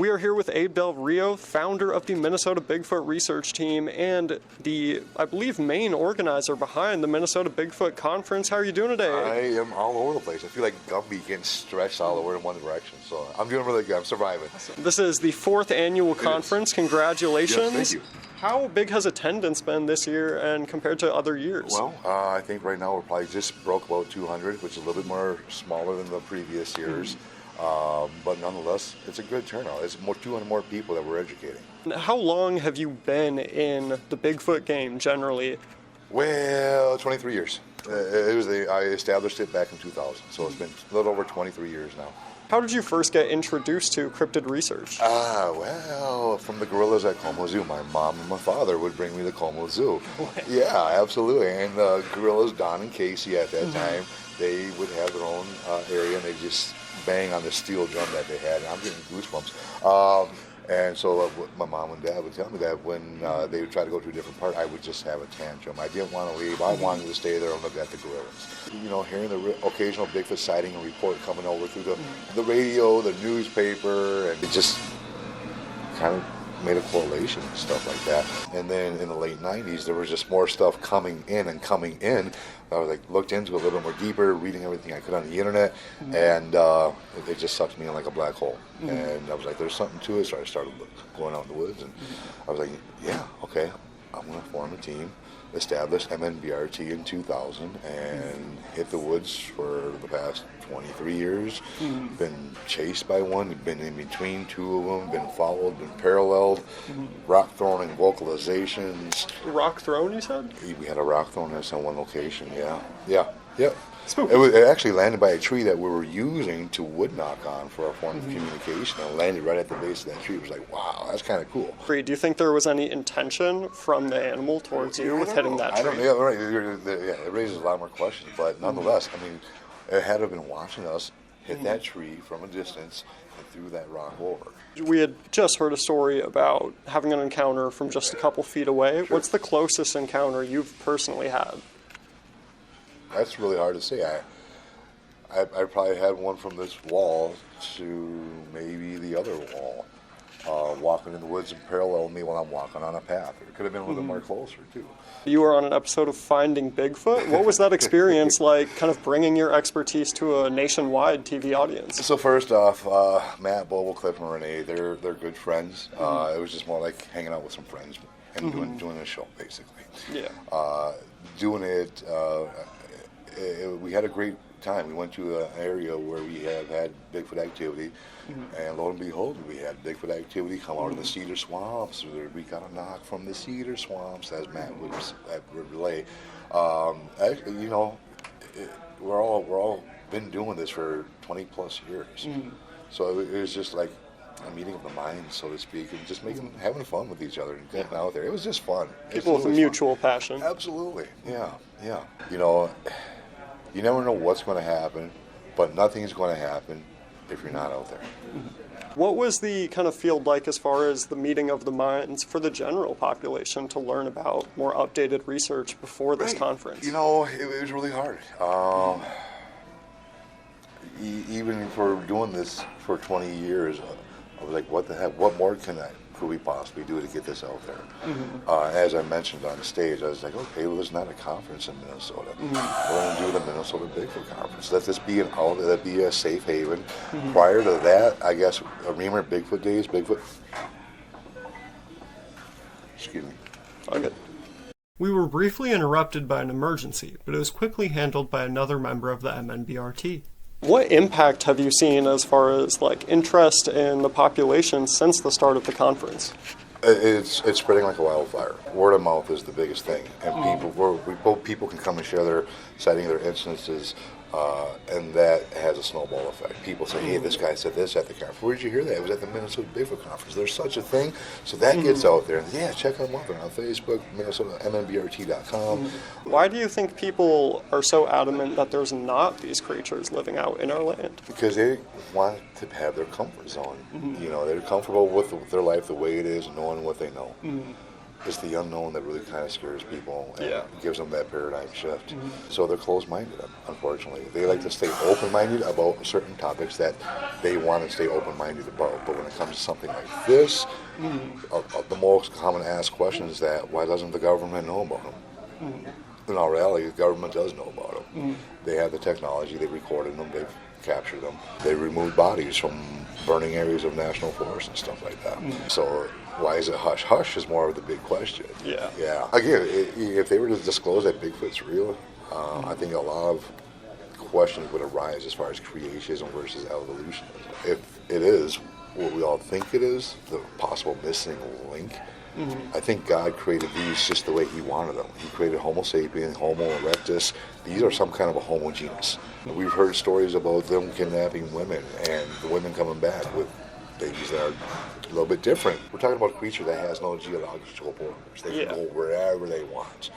We are here with Abe del Rio, founder of the Minnesota Bigfoot Research Team and the, I believe, main organizer behind the Minnesota Bigfoot Conference. How are you doing today? I am all over the place. I feel like Gumby getting stretched all over in one direction. So I'm doing really good. I'm surviving. This is the 4th annual conference. Congratulations. Yes, thank you. How big has attendance been this year and compared to other years? Well, I think right now we're probably just broke about 200, which is a little bit more smaller than the previous years. But nonetheless, it's a good turnout. It's 200 more people that we're educating. How long have you been in the Bigfoot game generally? Well, 23 years. I established it back in 2000, so it's been a little over 23 years now. How did you first get introduced to cryptid research? Well, from the gorillas at Como Zoo. My mom and my father would bring me to Como Zoo. Yeah, absolutely. And gorillas, Don and Casey at that time, they would have their own area, and they just bang on the steel drum that they had, and I'm getting goosebumps. And so my mom and dad would tell me that when they would try to go to a different part, I would just have a tantrum. I didn't want to leave. I wanted to stay there and look at the gorillas. You know, hearing the occasional Bigfoot sighting and report coming over through the radio, the newspaper, and it just kind of made a correlation and stuff like that. And then in the late 90s, there was just more stuff coming in. I was like, looked into it a little bit more deeper, reading everything I could on the internet, and it just sucked me in like a black hole. And I was like, there's something to it, so I started going out in the woods, and I was like, yeah, okay, I'm going to form a team. Established MNBRT in 2000 and hit the woods for the past 23 years. Been chased by one, been in between two of them, been followed, been paralleled, rock throwing vocalizations. Rock thrown, you said? We had a rock thrown us on one location, yeah. It actually landed by a tree that we were using to wood knock on for our form of communication, and it landed right at the base of that tree. It was like, wow, that's kind of cool. Do you think there was any intention from the animal towards you with hitting that tree? It raises a lot more questions, but nonetheless, I mean, it had to have been watching us hit that tree from a distance and threw that rock over. We had just heard a story about having an encounter from just a couple feet away. Sure. What's the closest encounter you've personally had? That's really hard to say. I probably had one from this wall to maybe the other wall, walking in the woods and parallel me while I'm walking on a path. It could have been a little bit more closer, too. You were on an episode of Finding Bigfoot. What was that experience like, kind of bringing your expertise to a nationwide TV audience? So first off, Matt, Bobo, Cliff, and Renee, they're good friends. It was just more like hanging out with some friends and doing a show, basically. Yeah. Doing it... we had a great time. We went to an area where we have had Bigfoot activity, and lo and behold, we had Bigfoot activity come out of the cedar swamps. We got a knock from the cedar swamps, as Matt would relay. You know, we're all been doing this for 20 plus years, so it was just like a meeting of the minds, so to speak, and just having fun with each other and getting out there. It was just fun. People with a mutual passion. Absolutely, yeah. You know, you never know what's going to happen, but nothing's going to happen if you're not out there. What was the kind of field like as far as the meeting of the minds for the general population to learn about more updated research before this conference? You know, it was really hard. Even for doing this for 20 years, I was like, what the heck, what more could we possibly do to get this out there? As I mentioned on stage, I was like, okay, well, there's not a conference in Minnesota. We're going to do the Minnesota Bigfoot Conference. Let this be an outlet, let be a safe haven. Prior to that, I guess, remember Bigfoot days? Excuse me. Okay. We were briefly interrupted by an emergency, but it was quickly handled by another member of the MNBRT. What impact have you seen as far as like interest in the population since the start of the conference? It's spreading like a wildfire. Word of mouth is the biggest thing, and people can come and share their citing their instances, and that has a snowball effect. People say, "Hey, this guy said this at the conference. Where did you hear that? It was at the Minnesota Bigfoot Conference." There's such a thing, so that gets out there. And yeah, check them out. They're on Facebook, MinnesotaMNBRT.com. Why do you think people are so adamant that there's not these creatures living out in our land? Because they want to have their comfort zone. You know, they're comfortable with their life the way it is, knowing what they know. it's the unknown that really kind of scares people and Yeah. gives them that paradigm shift. So they're closed-minded, unfortunately. They like to stay open-minded about certain topics that they want to stay open-minded about. But when it comes to something like this, the most common asked question is that, why doesn't the government know about them? In all reality, the government does know about them. They have the technology, they recorded them, they've captured them. They removed bodies from burning areas of national forests and stuff like that. So why is it hush? Hush is more of the big question. Yeah. Yeah. Again, if they were to disclose that Bigfoot's real, I think a lot of questions would arise as far as creationism versus evolutionism. If it is what we all think it is, the possible missing link, I think God created these just the way He wanted them. He created Homo sapien, Homo erectus. These are some kind of a Homo genus. We've heard stories about them kidnapping women and the women coming back with babies that are a little bit different. We're talking about a creature that has no geological borders. They can go wherever they want.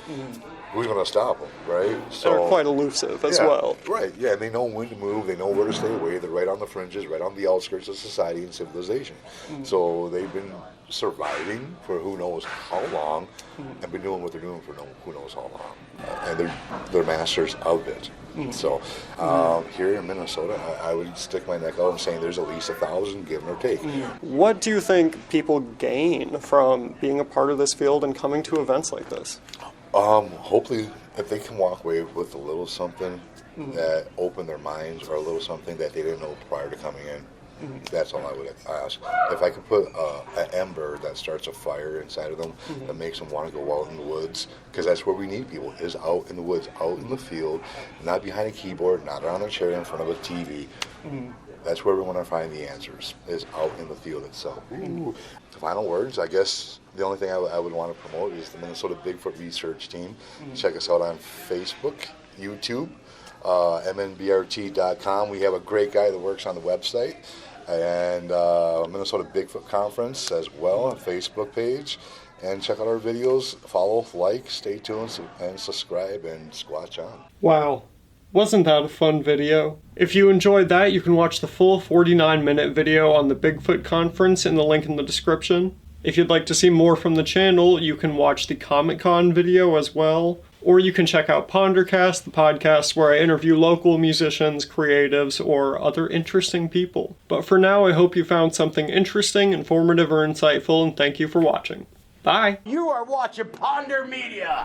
Who's going to stop them, right? So they're quite elusive as well. Right, yeah, and they know when to move, they know where to stay away, they're right on the fringes, right on the outskirts of society and civilization. So they've been surviving for who knows how long and been doing what they're doing for who knows how long. And they're masters of it. So here in Minnesota, I would stick my neck out and saying there's at least 1,000, give or take. What do you think people gain from being a part of this field and coming to events like this? Hopefully, if they can walk away with a little something that opened their minds, or a little something that they didn't know prior to coming in, that's all I would ask. If I could put an ember that starts a fire inside of them that makes them want to go out in the woods, because that's where we need people, is out in the woods, out in the field, not behind a keyboard, not on a chair in front of a TV. That's where we want to find the answers, is out in the field itself. Final words, I guess the only thing I would want to promote is the Minnesota Bigfoot Research Team. Check us out on Facebook, YouTube, mnbrt.com. We have a great guy that works on the website, and Minnesota Bigfoot Conference as well, a Facebook page. And check out our videos, follow, like, stay tuned, and subscribe, and squatch on. Wow. Wasn't that a fun video? If you enjoyed that, you can watch the full 49-minute video on the Bigfoot Conference in the link in the description. If you'd like to see more from the channel, you can watch the Comic-Con video as well. Or you can check out Pondercast, the podcast where I interview local musicians, creatives, or other interesting people. But for now, I hope you found something interesting, informative, or insightful, and thank you for watching. Bye! You are watching Ponder Media!